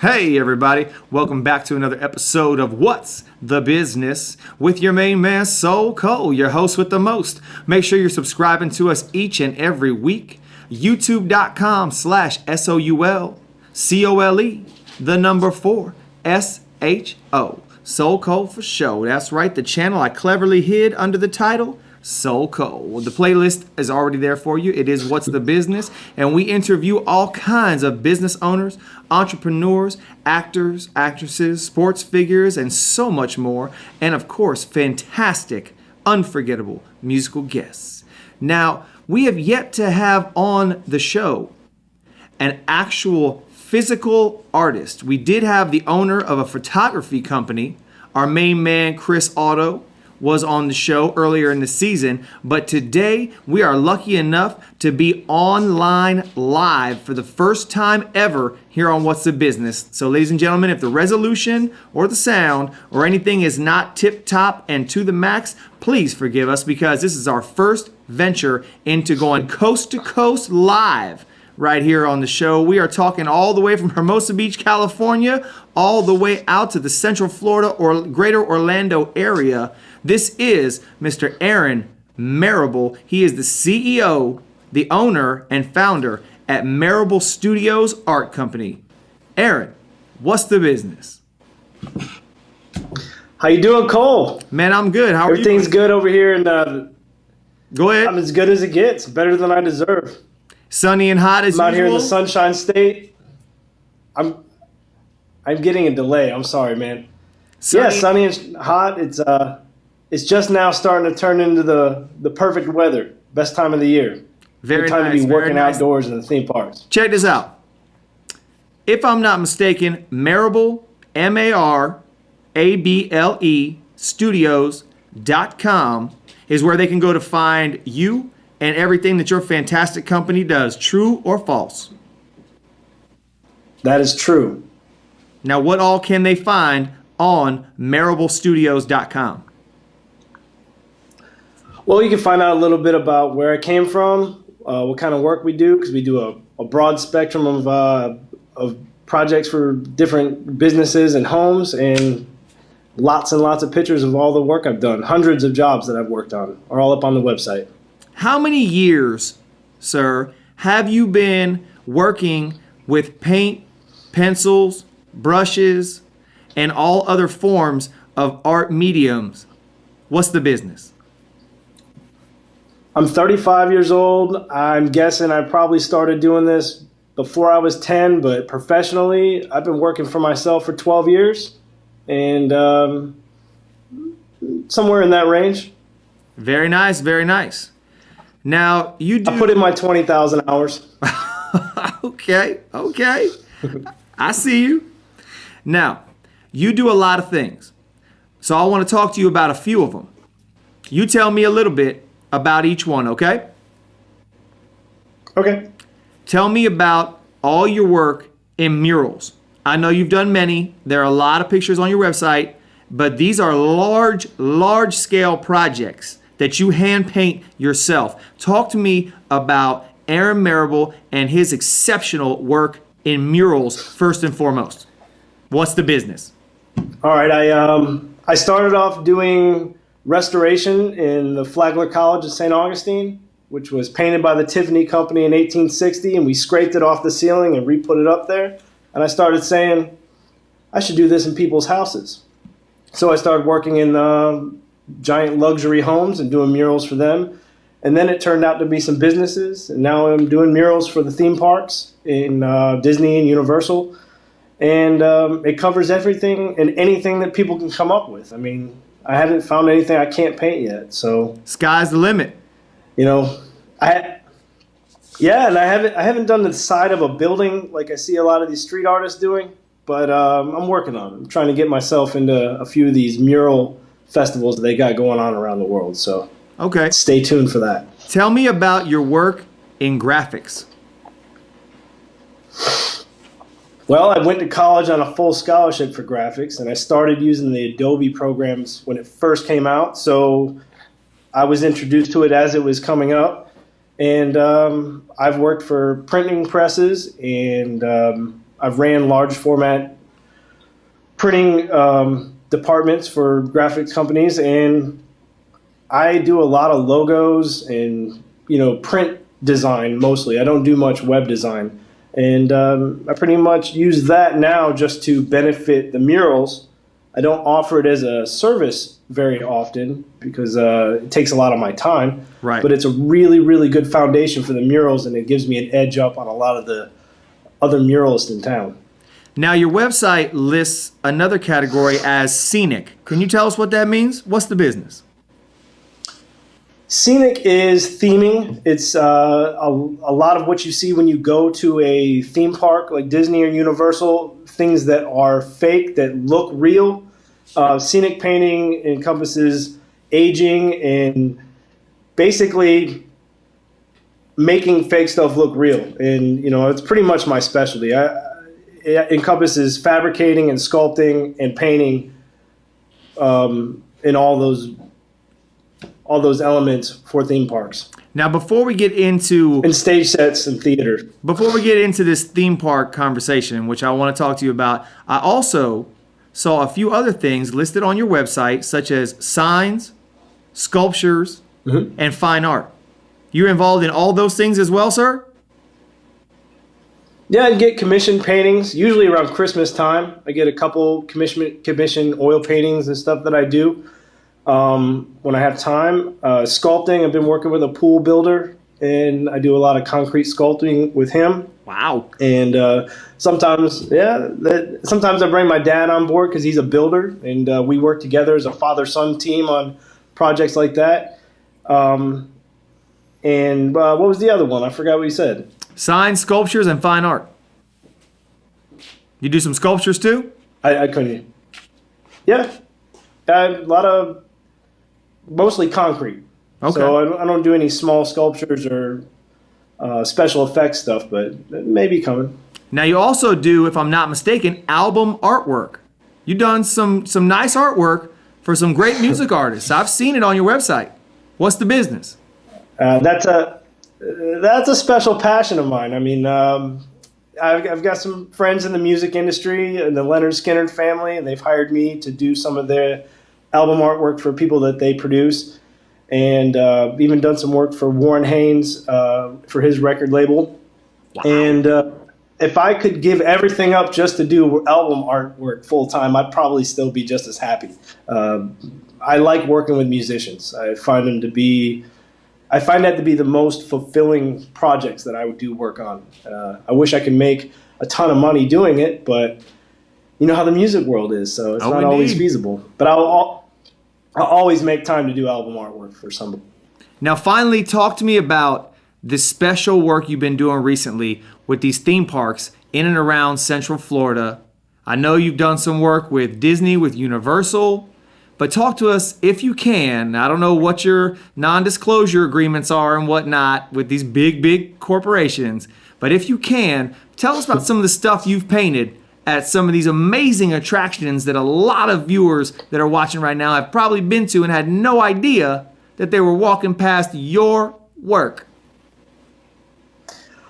Hey everybody, welcome back to another episode of What's the Business with your main man Soul Cole, your host with the most. Make sure you're subscribing to us each and every week. YouTube.com/SOULCOLE, the number 4, SHO. Soul Cole for show. That's right, the channel I cleverly hid under the title Soul Cole. Well, the playlist is already there for you. It is What's the Business, and we interview all kinds of business owners, entrepreneurs, actors, actresses, sports figures, and so much more. And of course, fantastic, unforgettable musical guests. Now, we have yet to have on the show an actual physical artist. We did have the owner of a photography company. Our main man, Chris Otto, was on the show earlier in the season, but today we are lucky enough to be online live for the first time ever here on What's the Business. So ladies and gentlemen, if the resolution or the sound or anything is not tip-top and to the max, please forgive us because this is our first venture into going coast to coast live right here on the show. We are talking all the way from Hermosa Beach, California, all the way out to the Central Florida or Greater Orlando area. This is Mr. Aaron Marable. He is the CEO, the owner, and founder at Marable Studios Art Company. Aaron, what's the business? How you doing, Cole? Man, I'm good. How are you? Everything's good over here, and go ahead. I'm as good as it gets. Better than I deserve. Sunny and hot as I'm out usual? here in the Sunshine State. I'm getting a delay. I'm sorry, man. Sunny. Yeah, sunny and hot. It's just now starting to turn into the perfect weather. Best time of the year. Very Good time nice. to be working nice. outdoors in the theme parks. Check this out. If I'm not mistaken, Marable, MARABLE Studios.com is where they can go to find you and everything that your fantastic company does. True or false? That is true. Now, what all can they find on MarableStudios.com? Well, you can find out a little bit about where I came from, what kind of work we do, because we do a broad spectrum of projects for different businesses and homes, and lots of pictures of all the work I've done. Hundreds of jobs that I've worked on are all up on the website. How many years, sir, have you been working with paint, pencils, brushes, and all other forms of art mediums? What's the business? I'm 35 years old. I'm guessing I probably started doing this before I was 10, but professionally, I've been working for myself for 12 years, and somewhere in that range. Very nice, very nice. Now, you do... I put in my 20,000 hours. Okay. I see you. Now, you do a lot of things. So I want to talk to you about a few of them. You tell me a little bit about each one, okay? Okay. Tell me about all your work in murals. I know you've done many. There are a lot of pictures on your website, but these are large scale projects that you hand paint yourself. Talk to me about Aaron Marable and his exceptional work in murals first and foremost. What's the business? All right. I started off doing restoration in the Flagler College of St. Augustine, which was painted by the Tiffany Company in 1860, and we scraped it off the ceiling and re-put it up there. And I started saying, I should do this in people's houses. So I started working in giant luxury homes and doing murals for them. And then it turned out to be some businesses, and now I'm doing murals for the theme parks in Disney and Universal. And it covers everything and anything that people can come up with. I mean, I haven't found anything I can't paint yet, so sky's the limit. You know, and I haven't done the side of a building like I see a lot of these street artists doing, but I'm working on it. I'm trying to get myself into a few of these mural festivals that they got going on around the world. So okay, stay tuned for that. Tell me about your work in graphics. Well, I went to college on a full scholarship for graphics, and I started using the Adobe programs when it first came out. So I was introduced to it as it was coming up. And I've worked for printing presses, and I've ran large format printing departments for graphics companies, and I do a lot of logos and print design mostly. I don't do much web design, and I pretty much use that now just to benefit the murals. I don't offer it as a service very often because it takes a lot of my time. Right. But it's a really, really good foundation for the murals, and it gives me an edge up on a lot of the other muralists in town. Now, your website lists another category as scenic. Can you tell us what that means? What's the business? Scenic is theming. It's a lot of what you see when you go to a theme park like Disney or Universal, things that are fake, that look real. Scenic painting encompasses aging and basically making fake stuff look real. And, it's pretty much my specialty. It encompasses fabricating and sculpting and painting in all those elements for theme parks. Now, before we get into and stage sets and theater. Before we get into this theme park conversation, which I want to talk to you about, I also saw a few other things listed on your website, such as signs, sculptures, and fine art. You're involved in all those things as well, sir? Yeah, I get commissioned paintings, usually around Christmas time. I get a couple commissioned oil paintings and stuff that I do when I have time. Sculpting, I've been working with a pool builder, and I do a lot of concrete sculpting with him. Wow. And sometimes I bring my dad on board because he's a builder, and we work together as a father-son team on projects like that. And what was the other one? I forgot what you said. Signs, sculptures, and fine art. You do some sculptures too? I couldn't. Yeah. A lot of mostly concrete. Okay. So I don't do any small sculptures or special effects stuff, but it may be coming. Now you also do, if I'm not mistaken, album artwork. You've done some nice artwork for some great music artists. I've seen it on your website. What's the business? That's a special passion of mine. I mean, I've got some friends in the music industry and the Leonard Skinner family, and they've hired me to do some of their album artwork for people that they produce, and even done some work for Warren Haynes for his record label. Wow. And if I could give everything up just to do album artwork full time, I'd probably still be just as happy. I like working with musicians. I find that to be the most fulfilling projects that I would do work on. I wish I could make a ton of money doing it, but you know how the music world is, so it's not always feasible. But I'll always make time to do album artwork for somebody. Now, finally, talk to me about the special work you've been doing recently with these theme parks in and around Central Florida. I know you've done some work with Disney, with Universal. But talk to us, if you can. I don't know what your non-disclosure agreements are and whatnot with these big corporations. But if you can, tell us about some of the stuff you've painted at some of these amazing attractions that a lot of viewers that are watching right now have probably been to and had no idea that they were walking past your work.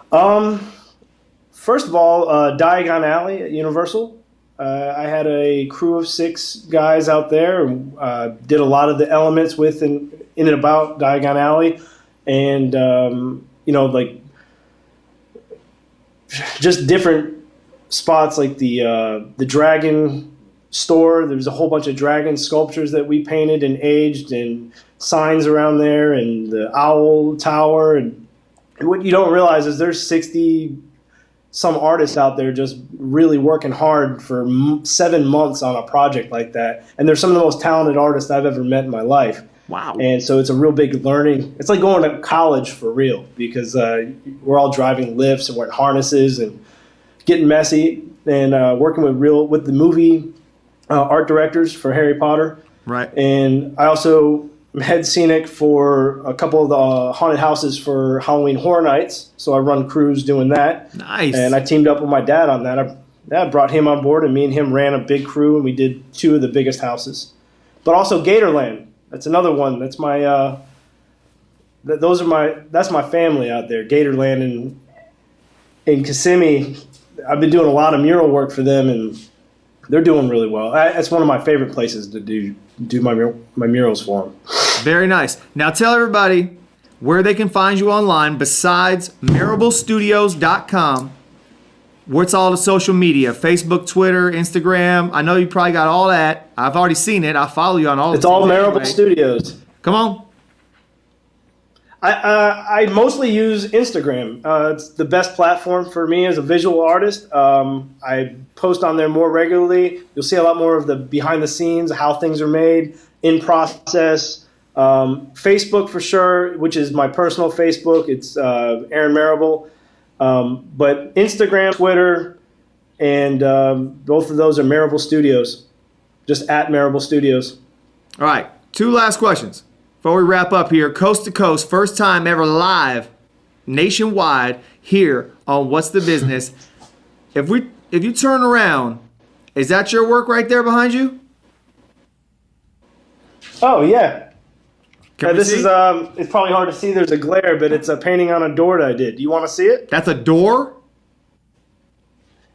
First of all, Diagon Alley at Universal. I had a crew of 6 guys out there, and did a lot of the elements in and about Diagon Alley, and like just different spots like the dragon store. There was a whole bunch of dragon sculptures that we painted and aged, and signs around there, and the owl tower. And what you don't realize is there's 60 some artists out there just really working hard for 7 months on a project like that. And they're some of the most talented artists I've ever met in my life. Wow. And so it's a real big learning. It's like going to college for real, because we're all driving lifts and wearing harnesses and getting messy, and working with the movie art directors for Harry Potter. Right. And I also head scenic for a couple of the haunted houses for Halloween Horror Nights, so I run crews doing that. Nice. And I teamed up with my dad on that. I brought him on board, and me and him ran a big crew, and we did 2 of the biggest houses. But also Gatorland. That's another one. That's my that's my family out there. Gatorland in Kissimmee I've been doing a lot of mural work for them, and they're doing really well. That's one of my favorite places to do my murals for them. Very nice. Now tell everybody where they can find you online besides MarableStudios.com. What's all the social media? Facebook, Twitter, Instagram. I know you probably got all that. I've already seen it. I follow you on all. It's all Marable Studios. Come on. I mostly use Instagram. It's the best platform for me as a visual artist. I post on there more regularly. You'll see a lot more of the behind the scenes, how things are made, in process. Facebook for sure, which is my personal Facebook. It's Aaron Marable. But Instagram, Twitter, and both of those are Marable Studios. Just at Marable Studios. All right. 2 last questions before we wrap up here. Coast to coast, first time ever live, nationwide here on What's the Business. If you turn around, is that your work right there behind you? Oh yeah. This see? is it's probably hard to see. There's a glare, but it's a painting on a door that I did. Do you want to see it? That's a door?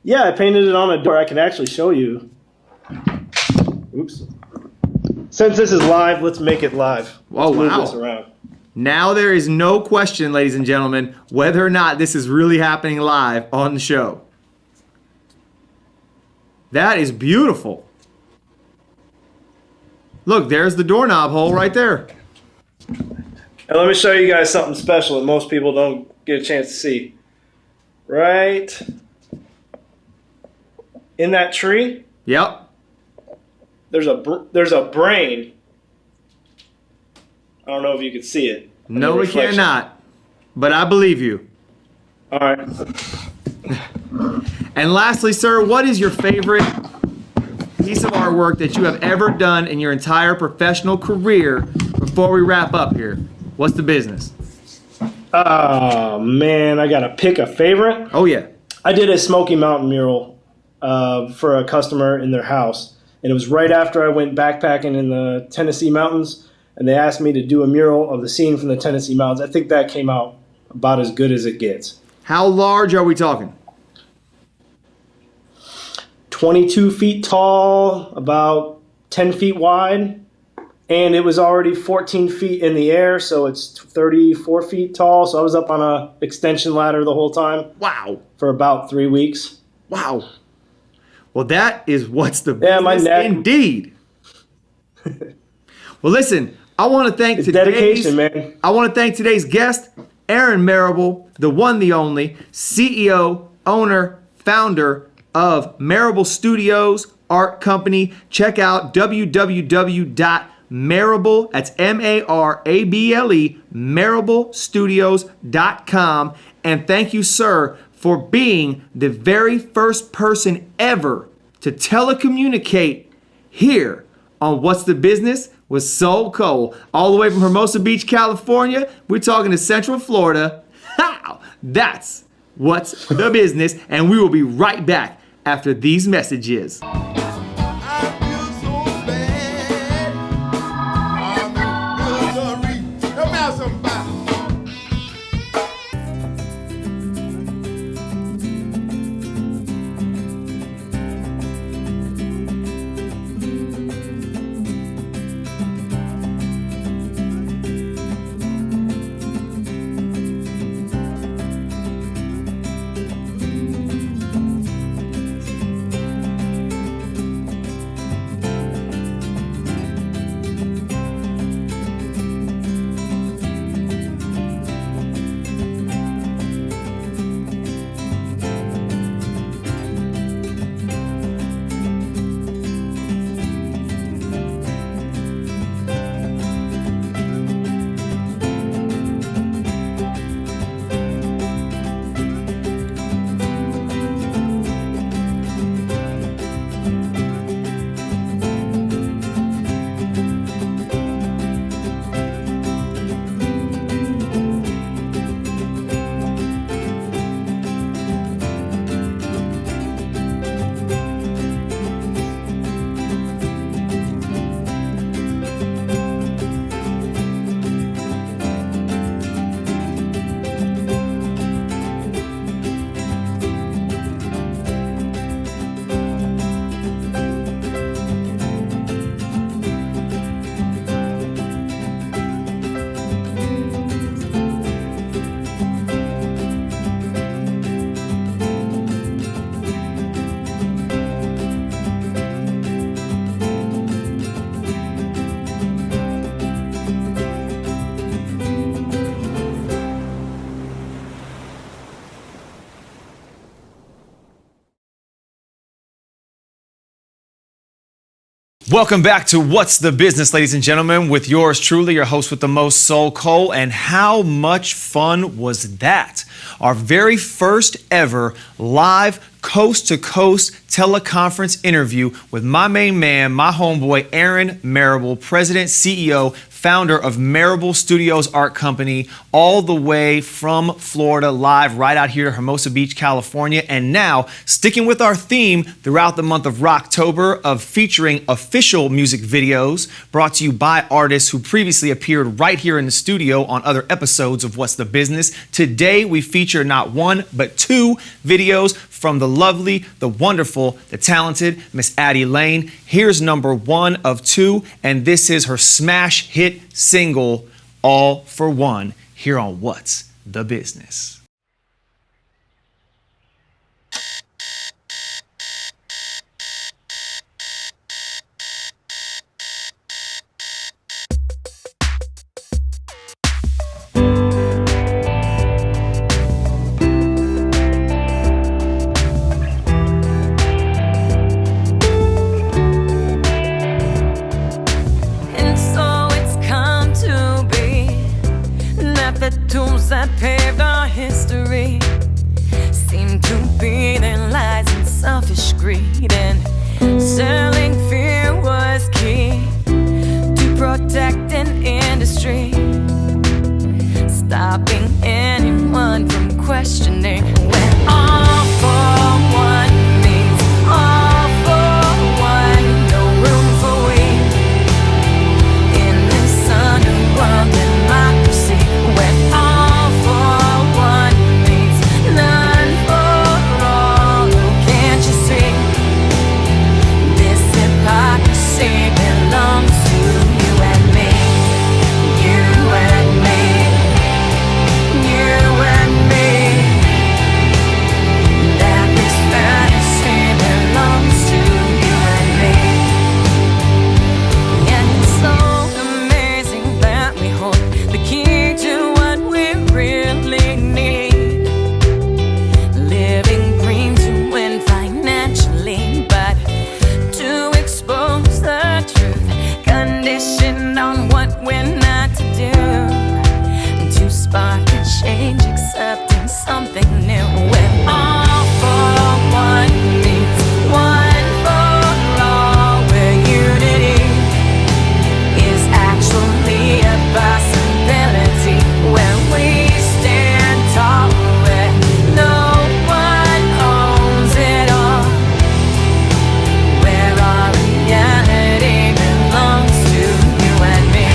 Yeah, I painted it on a door. I can actually show you. Oops. Since this is live, let's make it live. Oh, Let's move wow. this around. Now there is no question, ladies and gentlemen, whether or not this is really happening live on the show. That is beautiful. Look, there's the doorknob hole right there. And let me show you guys something special that most people don't get a chance to see. Right in that tree, Yep. there's a brain. I don't know if you can see it. No, we Reflection. cannot. But I believe you. All right. And lastly, sir, what is your favorite piece of artwork that you have ever done in your entire professional career before we wrap up here? What's the business? Oh, man, I got to pick a favorite. Oh, yeah. I did a Smoky Mountain mural for a customer in their house. And it was right after I went backpacking in the Tennessee mountains. And they asked me to do a mural of the scene from the Tennessee mountains. I think that came out about as good as it gets. How large are we talking? 22 feet tall, about 10 feet wide. And it was already 14 feet in the air, so it's 34 feet tall. So I was up on a extension ladder the whole time. Wow. For about 3 weeks. Wow. Well, that is what's the Yeah, my business neck. indeed. Well, listen, I want to thank dedication, man. I want to thank today's guest, Aaron Marable, the one, the only, CEO, owner, founder of Marable Studios Art Company. Check out www.marable, that's M-A-R-A-B-L-E, marablestudios.com. And thank you, sir, for being the very first person ever to telecommunicate here on What's the Business with Soul Cole. All the way from Hermosa Beach, California, we're talking to Central Florida. How? That's What's the Business, and we will be right back after these messages. Welcome back to What's the Business, ladies and gentlemen, with yours truly, your host with the most, Soul Cole. And how much fun was that? Our very first ever live coast-to-coast teleconference interview with my main man, my homeboy, Aaron Marable, President, CEO, founder of Marable Studios Art Company, all the way from Florida, live right out here to Hermosa Beach, California. And now, sticking with our theme throughout the month of Rocktober of featuring official music videos brought to you by artists who previously appeared right here in the studio on other episodes of What's the Business. Today, we feature not one, but two videos from the lovely, the wonderful, the talented Miss Addie Lane. Here's number one of two, and this is her smash hit single, All for One, here on What's the Business. That paved our history seem to be their lies and selfish greed, and selling fear was key to protect an industry, stopping anyone from questioning when all for one means all for one. No room for we in this underworld democracy when all on what we're not to do, to spark a change, accepting something new. We're all for one means one for all, where unity is actually a possibility, where we stand tall, where no one owns it all, where our reality belongs to you and me.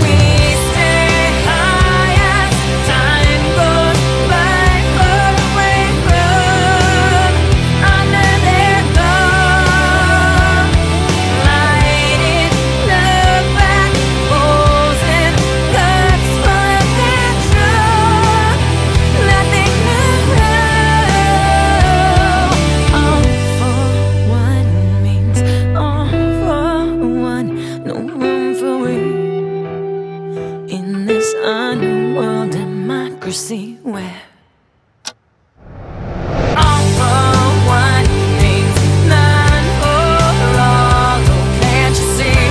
We stay high as time goes by, far away from under their thumb. Light it, look back, frozen cups full of their drug. Nothing new. All for one means all for one. No room for we in this underworld democracy where all for one means none for all. Oh, can't you see?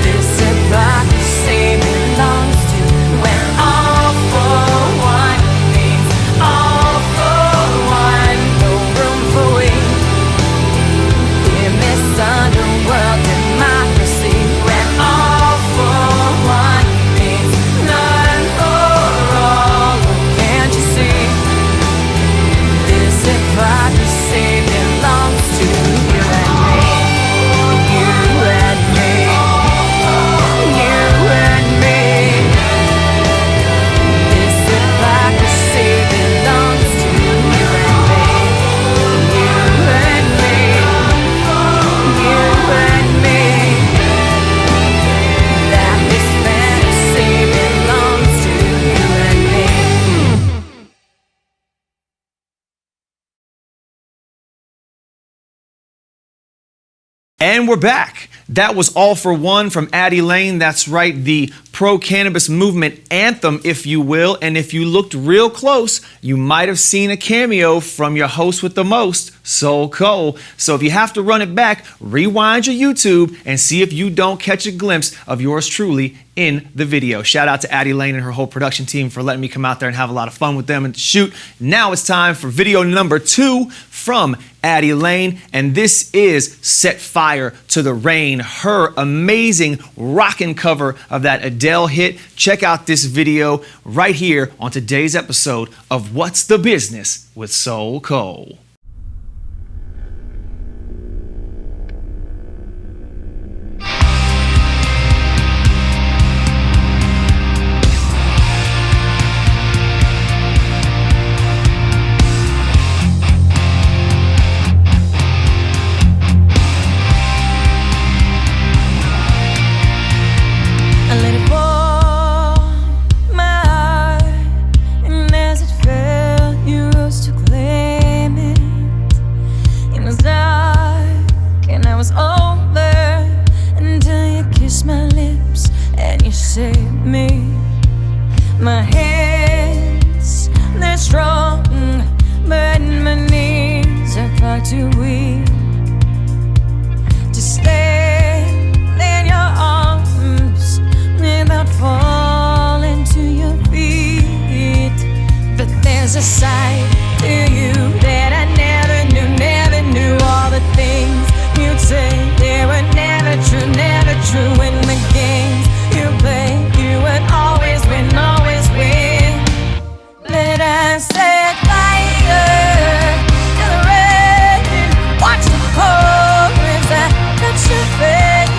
This hypocrisy belongs to when all for one means all for one. No room for we in this underworld democracy when all for one means none for all. Oh, can't you see? This hypocrisy belongs to you and me. You and me. You and me. This hypocrisy belongs to you and me. You and me. You and me. That this fantasy belongs to you and me. And we're back. That was All for One from Addie Lane. That's right, the pro-cannabis movement anthem, if you will. And if you looked real close, you might have seen a cameo from your host with the most, Soul Cole. So if you have to run it back, rewind your YouTube and see if you don't catch a glimpse of yours truly in the video. Shout out to Addie Lane and her whole production team for letting me come out there and have a lot of fun with them and shoot. Now it's time for video number 2 from Addie Lane, and this is Set Fire to the Rain, her amazing rockin' cover of that Adele hit. Check out this video right here on today's episode of What's the Business with Soul Cole. My hands, they're strong, but my knees are far too weak to stand in your arms without falling to your feet. But there's a side to you that I never knew all the things you'd say. They were never true in the games you play. You would always win, But I set fire to the rain. Watch the chorus, I touch your face.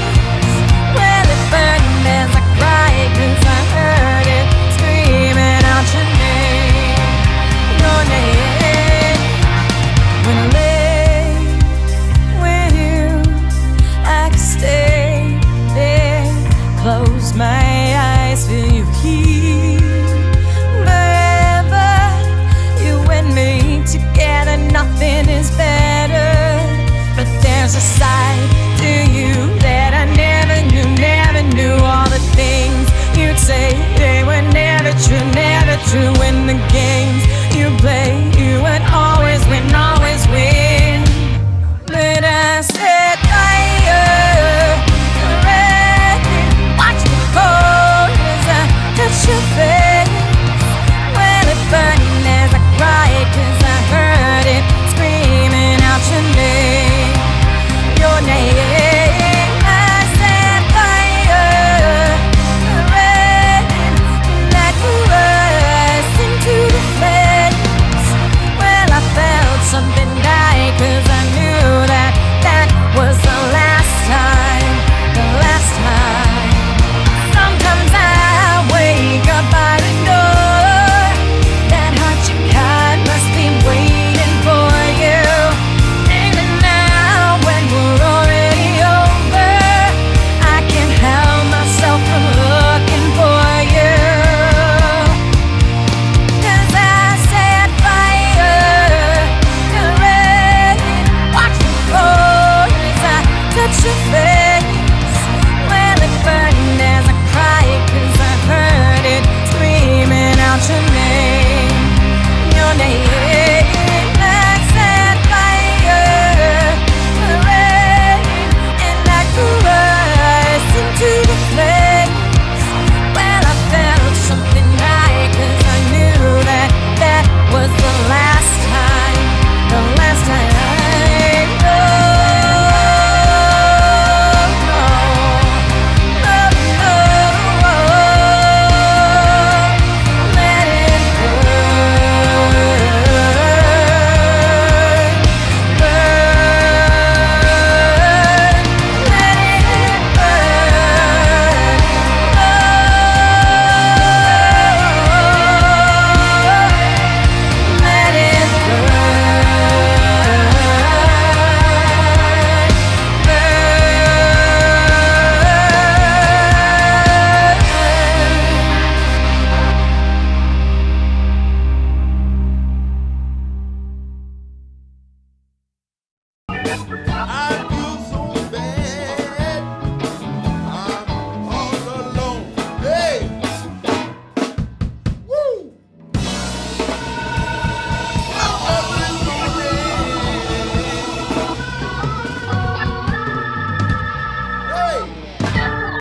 Well, it burned as I cried, 'cause I heard it screaming out your name. When I lay with you, I could stay there, close my eyes, feel you here. Forever, you and me together, nothing is better. But there's a side to you that I never knew all the things you'd say. They were never true in the game